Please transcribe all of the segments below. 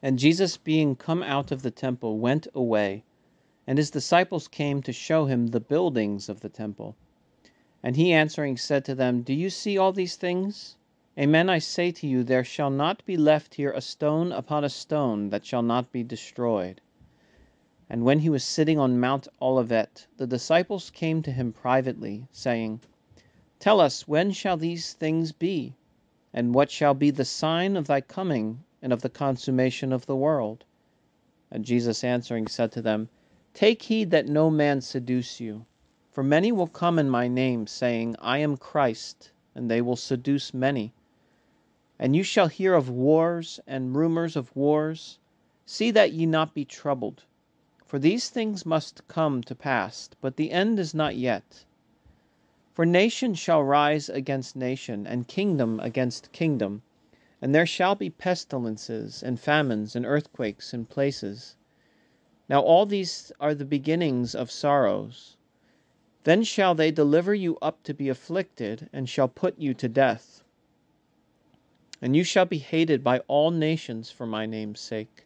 And Jesus, being come out of the temple, went away, and his disciples came to show him the buildings of the temple. And he answering said to them, Do you see all these things? Amen, I say to you, there shall not be left here a stone upon a stone that shall not be destroyed. And when he was sitting on Mount Olivet, the disciples came to him privately, saying, Tell us, when shall these things be? And what shall be the sign of thy coming and of the consummation of the world? And Jesus answering said to them, Take heed that no man seduce you. For many will come in my name, saying, I am Christ, and they will seduce many. And you shall hear of wars and rumors of wars. See that ye not be troubled. For these things must come to pass, but the end is not yet. For nation shall rise against nation, and kingdom against kingdom. And there shall be pestilences, and famines, and earthquakes in places. Now all these are the beginnings of sorrows. Then shall they deliver you up to be afflicted, and shall put you to death. And you shall be hated by all nations for my name's sake.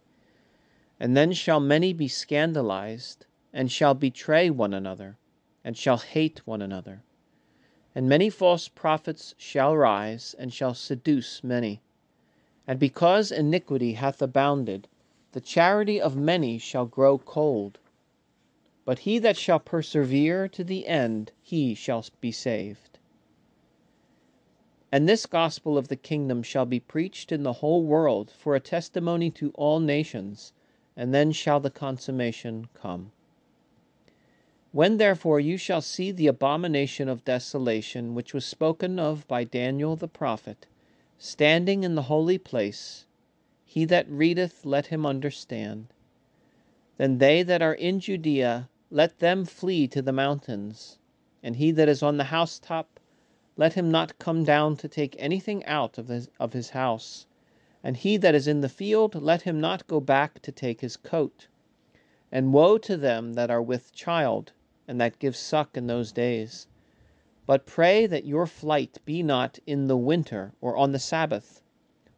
And then shall many be scandalized, and shall betray one another, and shall hate one another. And many false prophets shall rise, and shall seduce many. And because iniquity hath abounded, the charity of many shall grow cold. But he that shall persevere to the end, he shall be saved. And this gospel of the kingdom shall be preached in the whole world for a testimony to all nations, and then shall the consummation come. When therefore you shall see the abomination of desolation, which was spoken of by Daniel the prophet, standing in the holy place, he that readeth, let him understand. Then they that are in Judea, let them flee to the mountains. And he that is on the housetop, let him not come down to take anything out of his house. And he that is in the field, let him not go back to take his coat. And woe to them that are with child, and that give suck in those days. But pray that your flight be not in the winter or on the Sabbath.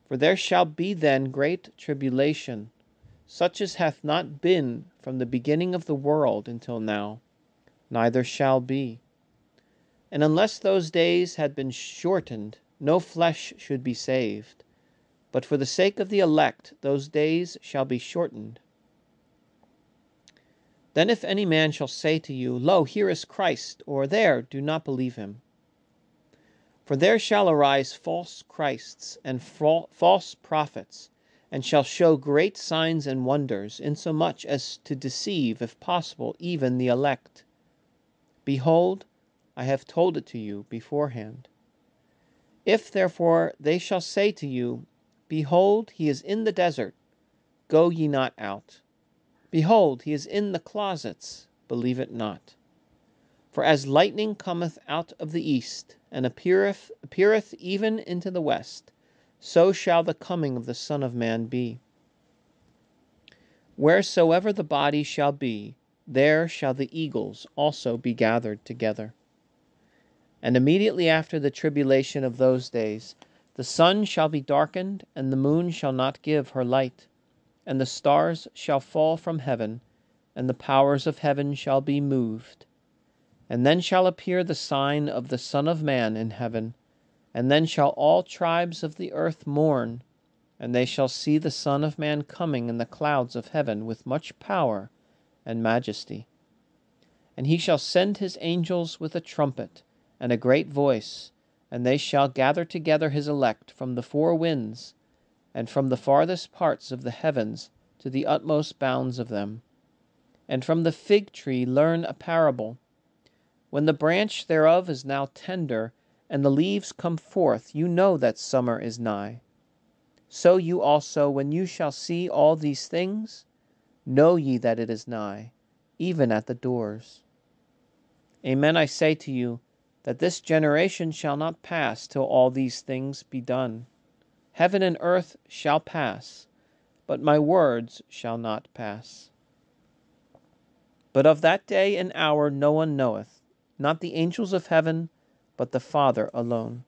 For there shall be then great tribulation, such as hath not been from the beginning of the world until now, neither shall be. And unless those days had been shortened, no flesh should be saved. But for the sake of the elect, those days shall be shortened. Then if any man shall say to you, Lo, here is Christ, or there, do not believe him. For there shall arise false Christs and false prophets, and shall show great signs and wonders, insomuch as to deceive, if possible, even the elect. Behold, I have told it to you beforehand. If therefore they shall say to you, Behold, he is in the desert, go ye not out. Behold, he is in the closets, believe it not. For as lightning cometh out of the east, and appeareth even into the west, so shall the coming of the Son of Man be. Wheresoever the body shall be, there shall the eagles also be gathered together. And immediately after the tribulation of those days, the sun shall be darkened, and the moon shall not give her light, and the stars shall fall from heaven, and the powers of heaven shall be moved. And then shall appear the sign of the Son of Man in heaven, and then shall all tribes of the earth mourn, and they shall see the Son of Man coming in the clouds of heaven with much power and majesty. And he shall send his angels with a trumpet and a great voice, and they shall gather together his elect from the four winds, and from the farthest parts of the heavens to the utmost bounds of them. And from the fig tree learn a parable. When the branch thereof is now tender, and the leaves come forth, you know that summer is nigh. So you also, when you shall see all these things, know ye that it is nigh, even at the doors. Amen, I say to you, that this generation shall not pass till all these things be done. Heaven and earth shall pass, but my words shall not pass. But of that day and hour no one knoweth, not the angels of heaven, but the Father alone.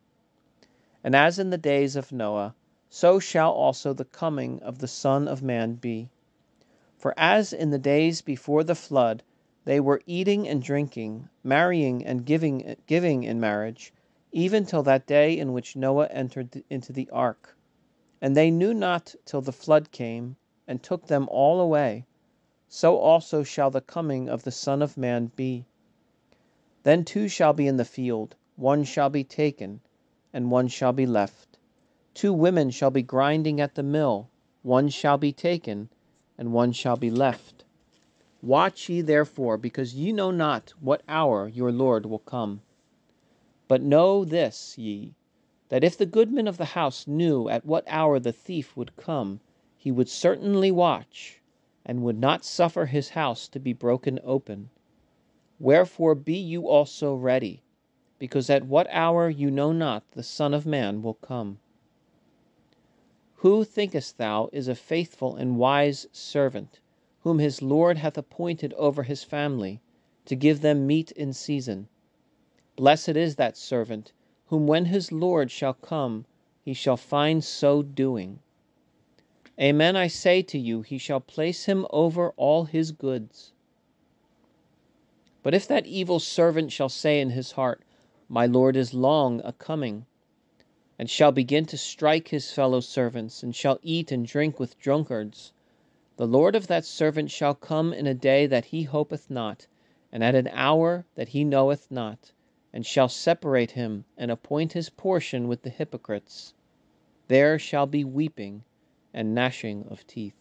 And as in the days of Noah, so shall also the coming of the Son of Man be. For as in the days before the flood they were eating and drinking, marrying and giving in marriage, even till that day in which Noah entered into the ark, and they knew not till the flood came and took them all away, so also shall the coming of the Son of Man be. Then two shall be in the field, one shall be taken, and one shall be left. Two women shall be grinding at the mill, one shall be taken, and one shall be left. Watch ye therefore, because ye know not what hour your Lord will come. But know this ye, that if the goodman of the house knew at what hour the thief would come, he would certainly watch, and would not suffer his house to be broken open. Wherefore be you also ready, because at what hour you know not the Son of Man will come. Who, thinkest thou, is a faithful and wise servant, whom his Lord hath appointed over his family, to give them meat in season? Blessed is that servant, whom when his Lord shall come, he shall find so doing. Amen, I say to you, he shall place him over all his goods. But if that evil servant shall say in his heart, My Lord is long a coming, and shall begin to strike his fellow servants, and shall eat and drink with drunkards, the Lord of that servant shall come in a day that he hopeth not, and at an hour that he knoweth not, and shall separate him, and appoint his portion with the hypocrites. There shall be weeping and gnashing of teeth.